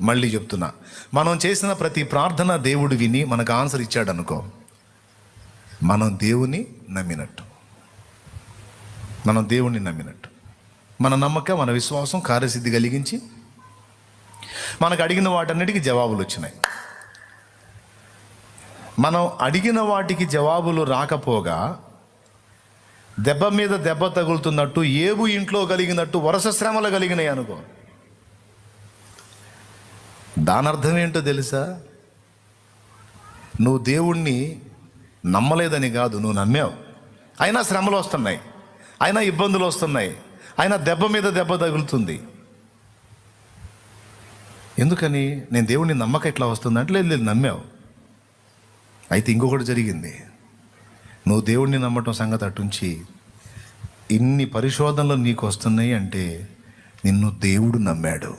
మళ్ళీ చెప్తున్నా, మనం చేసిన ప్రతి ప్రార్థన దేవుడు విని మనకు ఆన్సర్ ఇచ్చాడు అనుకో, మనం దేవుని నమ్మినట్టు. మనం దేవుణ్ణి నమ్మినట్టు. మన నమ్మకం, మన విశ్వాసం కార్యసిద్ధి కలిగించి మనకు అడిగిన వాటన్నిటికీ జవాబులు వచ్చినాయి. మనం అడిగిన వాటికి జవాబులు రాకపోగా దెబ్బ మీద దెబ్బ తగులుతున్నట్టు, ఏబు ఇంట్లో కలిగినట్టు వరుస శ్రమలు కలిగినాయి అనుకో, దాని అర్థం ఏంటో తెలుసా? నువ్వు దేవుణ్ణి నమ్మలేదని కాదు, నువ్వు నమ్మావు. అయినా శ్రమలు వస్తున్నాయి, అయినా ఇబ్బందులు వస్తున్నాయి, అయినా దెబ్బ మీద దెబ్బ తగులుతుంది. ఎందుకని? నేను దేవుణ్ణి నమ్మక ఇట్లా వస్తుందంటే, లేదు నమ్మావు. అయితే ఇంకొకటి జరిగింది. నువ్వు దేవుణ్ణి నమ్మటం సంగతి అటుంచి, ఇన్ని పరిశోధనలు నీకు వస్తున్నాయి అంటే నిన్ను దేవుడు నమ్మాడు.